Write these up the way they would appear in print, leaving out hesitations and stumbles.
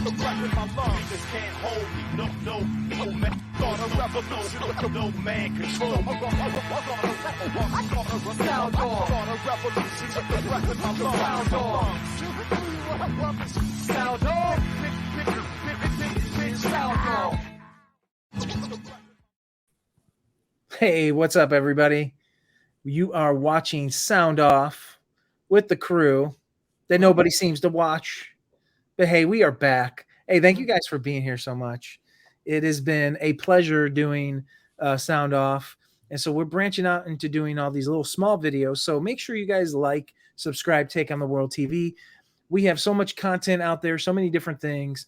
No man control. Sound off. Sound off. Hey, what's up, everybody? You are watching Sound Off with the crew that nobody seems to watch. But hey, we are back. Hey, thank you guys for being here so much. It has been a pleasure doing Sound Off. And so we're branching out into doing all these little small videos. So make sure you guys like, subscribe, Take on the World TV. We have so much content out there, so many different things.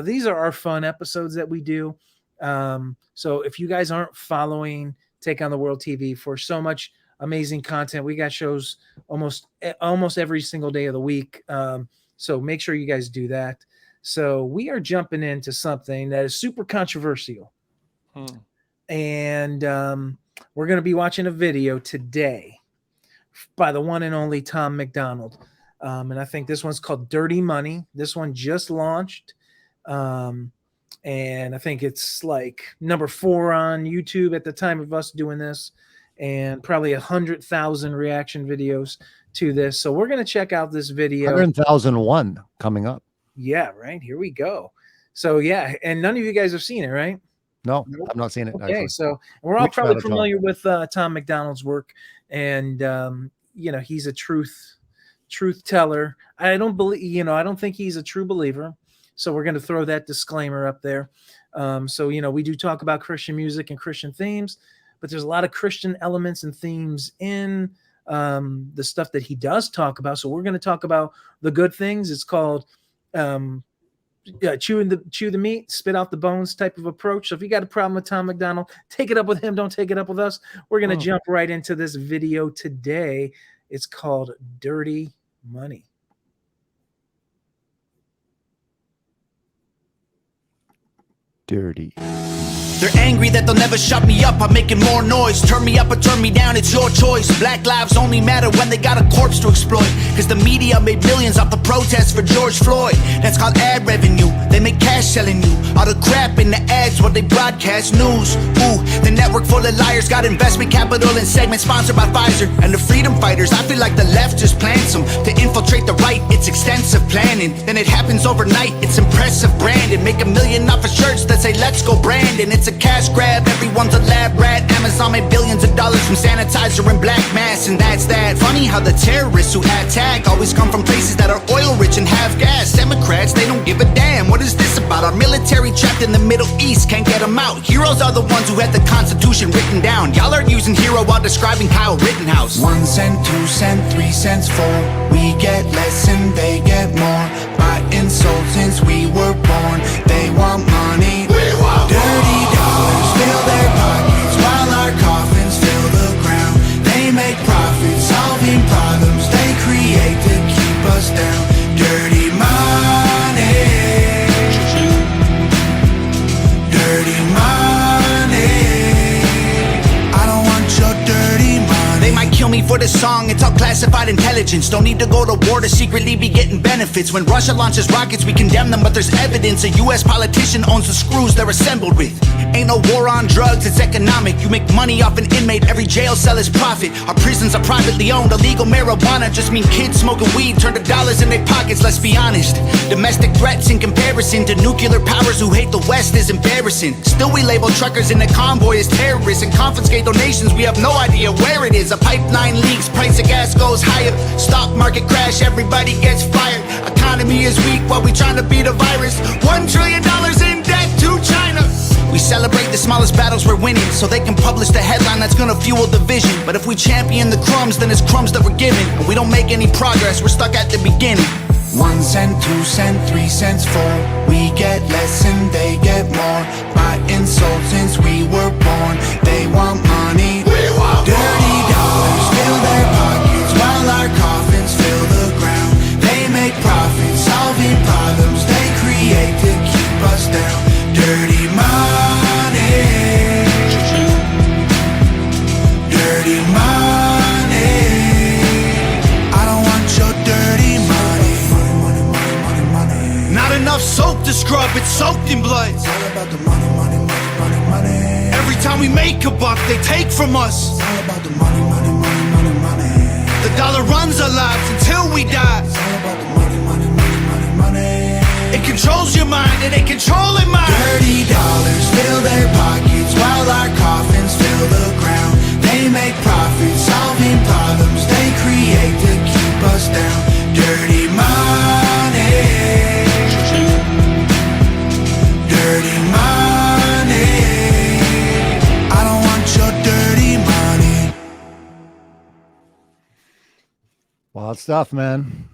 These are our fun episodes that we do. So if you guys aren't following Take on the World TV for so much amazing content, we got shows almost every single day of the week. So make sure you guys do that. So we are jumping into something that is super controversial. And we're going to be watching a video today by the one and only Tom McDonald. And I think this one's called Dirty Money. This one just launched. And I think it's like number 4 on YouTube at the time of us doing this, and probably 100,000 reaction videos to this. So we're going to check out this video. 100,001 coming up. Yeah, right. Here we go. So yeah, and none of you guys have seen it, right? No, I've not seen it. Okay, actually. so we're all probably familiar with Tom McDonald's work, and you know, he's a truth teller. I don't think he's a true believer. So we're going to throw that disclaimer up there. So, you know, we do talk about Christian music and Christian themes, but there's a lot of Christian elements and themes in the stuff that he does talk about. So we're going to talk about the good things. It's called chew the meat, spit out the bones type of approach. So if you got a problem with Tom McDonald, take it up with him. Don't take it up with us. We're going to jump right into this video today. It's called Dirty Money. Dirty. They're angry that they'll never shut me up. I'm making more noise. Turn me up or turn me down, it's your choice. Black lives only matter when they got a corpse to exploit. Cause the media made millions off the protests for George Floyd. That's called ad revenue. They make cash selling you all the crap in the ads while they broadcast news. Ooh, the network full of liars got investment capital and segment sponsored by Pfizer. And the freedom fighters, I feel like the left just plants them to infiltrate the right. It's extensive planning, then it happens overnight. It's impressive branding. Make $1 million off of shirts that say let's go Brandon. It's a cash grab, everyone's a lab rat. Amazon made billions of dollars from sanitizer and black mass, and that's that. Funny how the terrorists who attack always come from places that are oil rich and have gas. Democrats, they don't give a damn. What is this about? Our military trapped in the Middle East, can't get them out. Heroes are the ones who had the Constitution written down. Y'all are using hero while describing Kyle Rittenhouse. 1 cent, 2 cent, 3 cents, 4. We get less and they get more. By insult since we were born. They want money. We want dirty dollars fill their pockets while our coffins fill the ground. They make profits solving problems they create to keep us down. Dirty money. Dirty money. I don't want your dirty money. They might kill me for this song, it's all classified intelligence. Don't need to go to war to secretly be getting benefits. When Russia launches rockets, we condemn them, but there's evidence a US politician owns the screws they're assembled with. Ain't no war on drugs, it's economic. You make money off an inmate, every jail cell is profit. Our prisons are privately owned, illegal marijuana just mean kids smoking weed turn to dollars in their pockets, let's be honest. Domestic threats in comparison to nuclear powers who hate the West is embarrassing. Still we label truckers in the convoy as terrorists and confiscate donations, we have no idea where it is. A pipeline leaks, price of gas goes higher. Stock market crash, everybody gets fired. Economy is weak while we trying to beat a virus. $1 trillion in debt to China. We celebrate the smallest battles we're winning, so they can publish the headline that's gonna fuel division. But if we champion the crumbs, then it's crumbs that we're given. And we don't make any progress, we're stuck at the beginning. 1 cent, 2 cent, 3 cents, 4. We get less and they get more. By insult since we were born. They want money. We want dirty dollars fill their pockets while our coffins fill the ground. They make profits solving problems they create to keep us down. Dirty money. Dirty money. I don't want your dirty money. Money, money, money, money, money. Not enough enough soap to scrub, it's soaked in blood. It's all about the money, money, money, money, money. Every time we make a buck, they take from us. It's all about the money, money, money, money, money. The dollar runs our lives until we die. It's all about the money, money, money, money, money. It controls your mind and they controlling mine. Dirty dollars fill their pockets while our coffins fill the ground. They make profits, solving problems they create to keep us down. Dirty money. Dirty money. I don't want your dirty money. Wild stuff, man.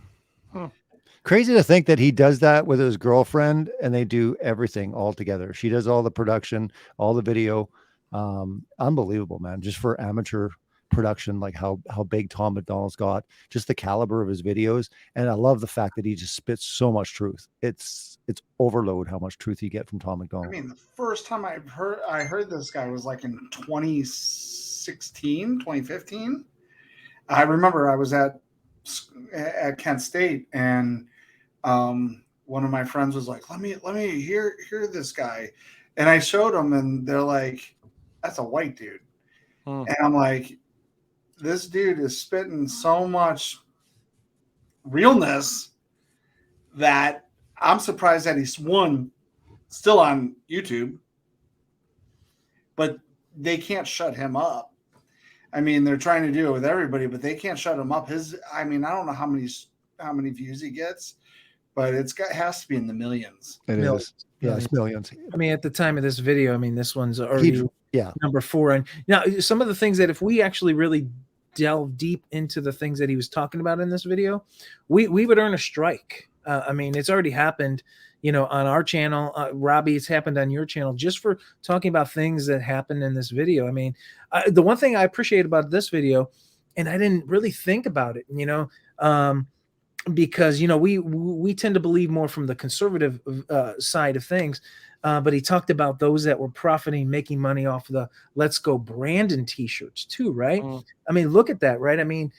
Crazy to think that he does that with his girlfriend and they do everything all together. She does all the production, all the video. Unbelievable, man. Just for amateur production, like how big Tom McDonald's got, just the caliber of his videos. And I love the fact that he just spits so much truth. It's overload how much truth you get from Tom I McDonald. mean, the first time I heard this guy was like in 2016, 2015. I remember I was at Kent State, and one of my friends was like, let me hear this guy. And I showed him, and they're like, that's a white dude. And I'm like, this dude is spitting so much realness that I'm surprised that he's still on YouTube, but they can't shut him up. I mean, they're trying to do it with everybody, but they can't shut him up. I don't know how many views he gets, but has to be in the millions. It is. Yeah, it's millions. I mean, at the time of this video, I mean, this one's already number 4. And now some of the things that if we actually really delve deep into the things that he was talking about in this video, we would earn a strike. I mean, it's already happened, on our channel. Robbie, it's happened on your channel just for talking about things that happened in this video. I mean, the one thing I appreciate about this video, and I didn't really think about it, because, we tend to believe more from the conservative side of things. But he talked about those that were profiting, making money off the Let's Go Brandon t-shirts too, right? I mean, look at that, right? I mean,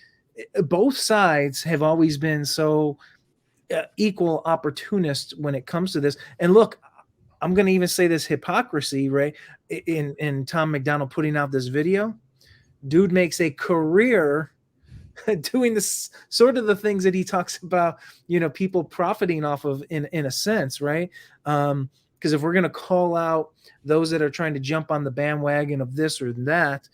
both sides have always been so equal opportunists when it comes to this. And look, I'm going to even say this hypocrisy, right? In Tom McDonald putting out this video, dude makes a career doing this sort of the things that he talks about, people profiting off of in a sense, right? Because if we're going to call out those that are trying to jump on the bandwagon of this or that,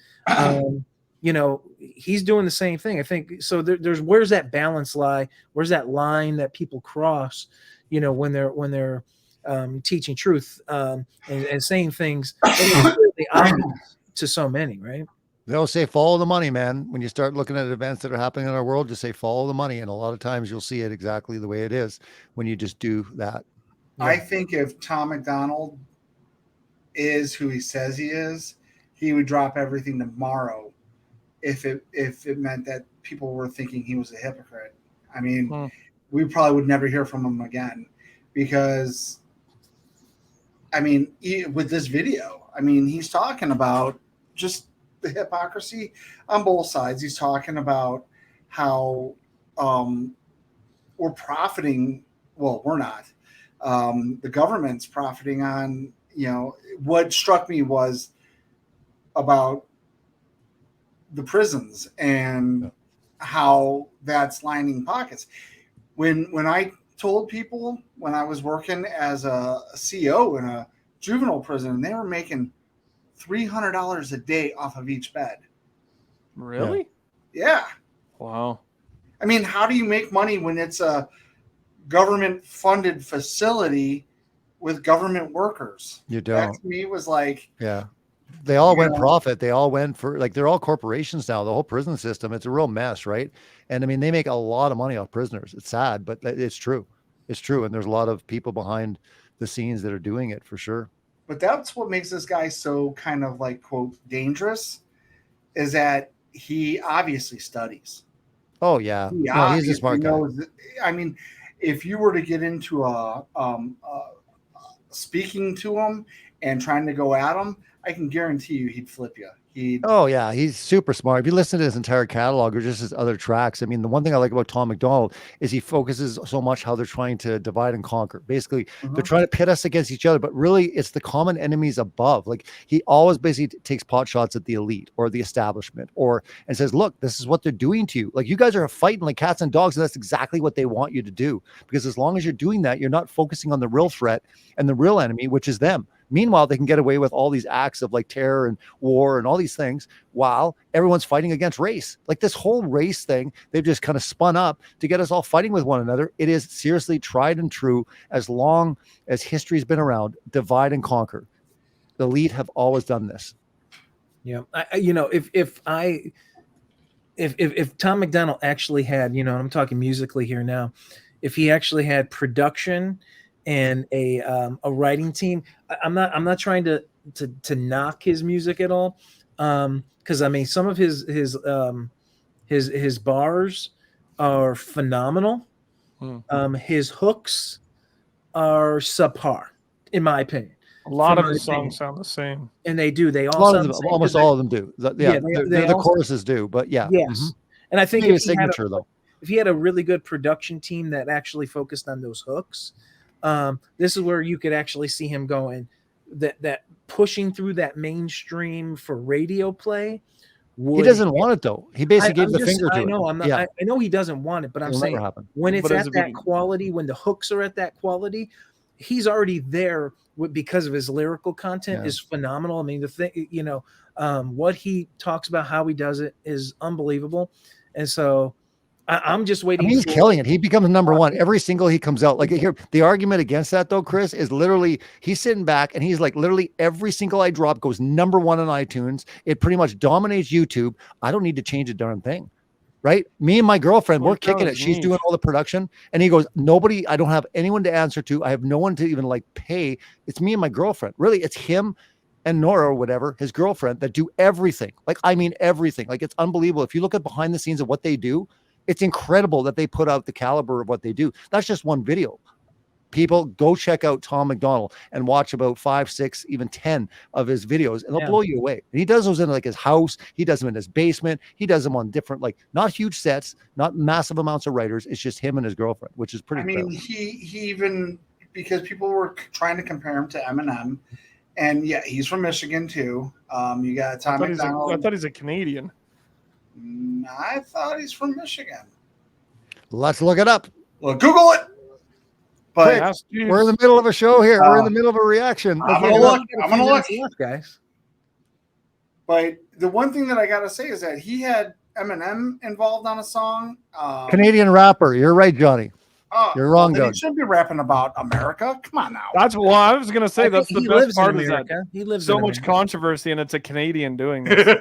he's doing the same thing. I think so. Where's that balance lie? Where's that line that people cross? When they're teaching truth and saying things that are really obvious to so many, right? They'll say follow the money, man. When you start looking at events that are happening in our world, just say follow the money, and a lot of times you'll see it exactly the way it is when you just do that. Yeah. I think if Tom McDonald is who he says he is, he would drop everything tomorrow if it meant that people were thinking he was a hypocrite. I mean, we probably would never hear from him again because, with this video, he's talking about just the hypocrisy on both sides. He's talking about how we're profiting. Well, we're not. The government's profiting on, what struck me was about the prisons and how that's lining pockets. When I told people when I was working as a CO in a juvenile prison, they were making $300 a day off of each bed. Really? Yeah. Wow. How do you make money when it's a government-funded facility with government workers? You don't. That to me was like, yeah. They all went profit. They all went for they're all corporations now. The whole prison system, it's a real mess, right? And they make a lot of money off prisoners. It's sad, but it's true. It's true. And there's a lot of people behind the scenes that are doing it for sure. But that's what makes this guy so kind of like, quote, dangerous, is that he obviously studies. Oh yeah. He's a smart guy. If you were to get into speaking to him and trying to go at him, I can guarantee you he'd flip you. Oh yeah, he's super smart. If you listen to his entire catalog or just his other tracks, I mean, the one thing I like about Tom McDonald is he focuses so much how they're trying to divide and conquer. Basically, they're trying to pit us against each other, but really it's the common enemies above. Like he always basically takes pot shots at the elite or the establishment and says, look, this is what they're doing to you. Like you guys are fighting like cats and dogs, and that's exactly what they want you to do. Because as long as you're doing that, you're not focusing on the real threat and the real enemy, which is them. Meanwhile, they can get away with all these acts of like terror and war and all these things while everyone's fighting against race. Like this whole race thing, they've just kind of spun up to get us all fighting with one another. It is seriously tried and true as long as history's been around. Divide and conquer. The elite have always done this. Yeah, if Tom McDonald actually had, and I'm talking musically here now, if he actually had production and a writing team, I'm not trying to knock his music at all, because I mean some of his bars are phenomenal. His hooks are subpar, in my opinion. A lot of his songs sound the same, and they do. They all sound the same, almost all of them do. The choruses do, but yeah. Yes, and I think if signature though. If he had a really good production team that actually focused on those hooks, this is where you could actually see him going, that pushing through that mainstream for radio play. He doesn't want it though. He basically gave the finger to it. I know he doesn't want it, but I'm saying when it's at that quality, when the hooks are at that quality, he's already there because of his lyrical content is phenomenal. I mean, the thing, what he talks about, how he does it is unbelievable. And so I'm just waiting. He's killing it. He becomes number one every single he comes out. Like here, the argument against that though, Chris, is literally he's sitting back and he's like, literally every single I drop goes number one on iTunes. It pretty much dominates YouTube. I don't need to change a darn thing. Right? Me and my girlfriend, we're kicking it. She's doing all the production. And he goes, nobody, I don't have anyone to answer to. I have no one to even like pay. It's me and my girlfriend. Really, it's him and Nora or whatever, his girlfriend, that do everything. Like, I mean, everything. Like, it's unbelievable. If you look at behind the scenes of what they do, it's incredible that they put out the caliber of what they do. That's just one video. People, go check out Tom McDonald and watch about 5, 6, even 10 of his videos, and they'll blow you away. And he does those in like his house. He does them in his basement. He does them on different, like not huge sets, not massive amounts of writers. It's just him and his girlfriend, which is pretty. I mean, he even, because people were trying to compare him to Eminem, and yeah, he's from Michigan too. You got Tom McDonald. I thought he's a Canadian. I thought he's from Michigan. Let's look it up. Well, Google it. But we're in the middle of a show here. We're in the middle of a reason. I'm gonna look, guys. But the one thing that I gotta say is that he had Eminem involved on a song. Canadian rapper. You're right, Johnny. You're wrong, Doug. He shouldn't be rapping about America. Come on now. That's what I was gonna say. That's the best part is that he lives so much controversy, and it's a Canadian doing this.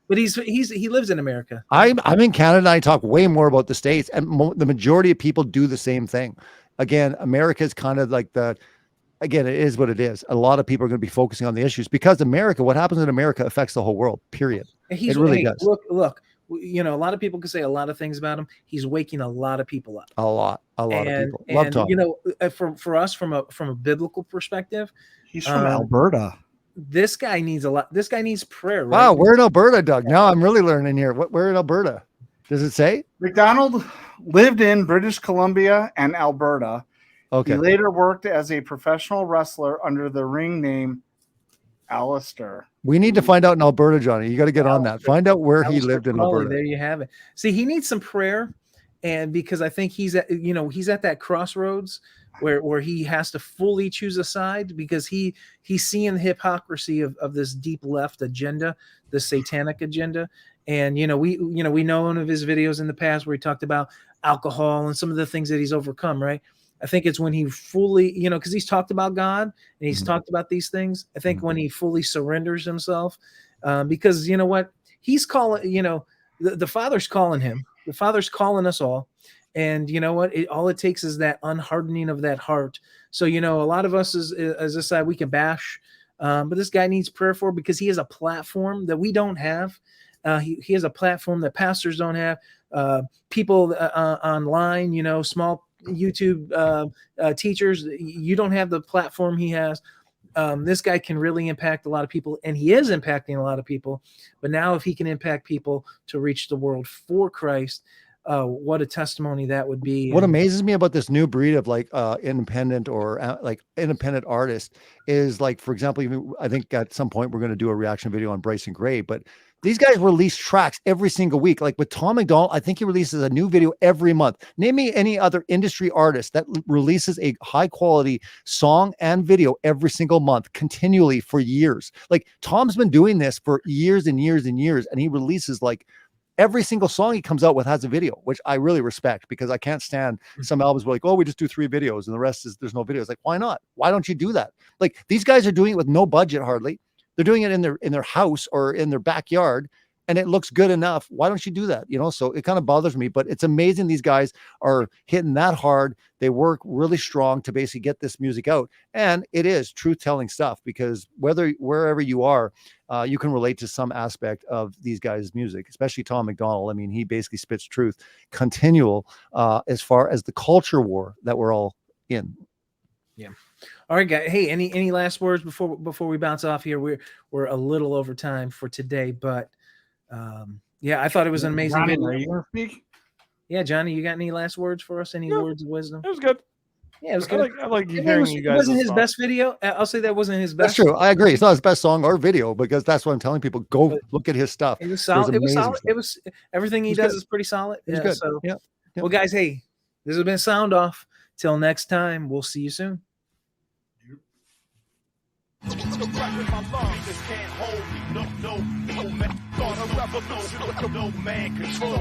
But he lives in America. I'm in Canada. I talk way more about the States, and the majority of people do the same thing. Again, America's kind of like again, it is what it is. A lot of people are going to be focusing on the issues because America, what happens in America affects the whole world, period. It really does. Look, a lot of people can say a lot of things about him. He's waking a lot of people up. A lot of people. Love talking. For us, from a biblical perspective, he's from Alberta. This guy needs a lot. This guy needs prayer. Right? Wow, we're in Alberta, Doug. Now I'm really learning here. Where in Alberta? Does it say? McDonald lived in British Columbia and Alberta. Okay. He later worked as a professional wrestler under the ring name Alistair. We need to find out in Alberta, Johnny. You got to get on that. Find out where he lived in Alberta. There you have it. See, he needs some prayer, and because I think he's at that crossroads where he has to fully choose a side, because he's seeing the hypocrisy of this deep left agenda, the satanic agenda. And we know one of his videos in the past where he talked about alcohol and some of the things that he's overcome, right? I think it's when he fully, because he's talked about God and he's talked about these things. I think when he fully surrenders himself, because you know what, he's calling, the Father's calling him. The Father's calling us all. And you know what? All it takes is that unhardening of that heart. So, a lot of us as this side, we can bash, but this guy needs prayer for, because he has a platform that we don't have. He has a platform that pastors don't have. People online, small YouTube teachers, you don't have the platform he has. this guy can really impact a lot of people, and he is impacting a lot of people. But now if he can impact people to reach the world for Christ, what a testimony that would be. What amazes me about this new breed of like independent or like independent artists is like, for example, even I think at some point we're going to do a reaction video on Bryson Gray, but these guys release tracks every single week. Like with Tom McDonald, I think he releases a new video every month. Name me any other industry artist that releases a high quality song and video every single month continually for years. Like Tom's been doing this for years and years and years, and he releases like every single song he comes out with has a video, which I really respect, because I can't stand some albums where like, oh, we just do 3 videos and the rest is there's no videos. Like, why not? Why don't you do that? Like these guys are doing it with no budget hardly. They're doing it in their house or in their backyard, and it looks good enough. Why don't you do that? You know, so it kind of bothers me, but it's amazing these guys are hitting that hard. They work really strong to basically get this music out. And it is truth-telling stuff, because wherever you are, you can relate to some aspect of these guys' music, especially Tom McDonald. I mean, he basically spits truth continual as far as the culture war that we're all in. Yeah. All right, guys. Hey, any last words before we bounce off here? We're a little over time for today, but yeah, I thought it was an amazing Johnny, video. are you gonna speak? Yeah, Johnny, you got any last words for us? Any words of wisdom? It was good. Yeah, it was good. I like hearing you guys. It wasn't his best video. I'll say that wasn't his best. That's true. I agree. It's not his best song or video, because that's what I'm telling people. Go look at his stuff. It was solid. It was solid. Stuff. It was everything he does is pretty solid. It's good. So, yeah. Well, guys, hey, this has been Sound Off. Till next time, we'll see you soon. The breath in my lungs just can't hold me. No man. Gonna revolution with no man control.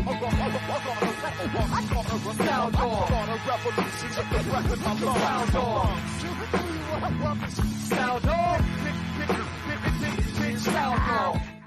Sound off. Gonna revolution with the breath in my lungs. Sound off. Sound off. Sound off.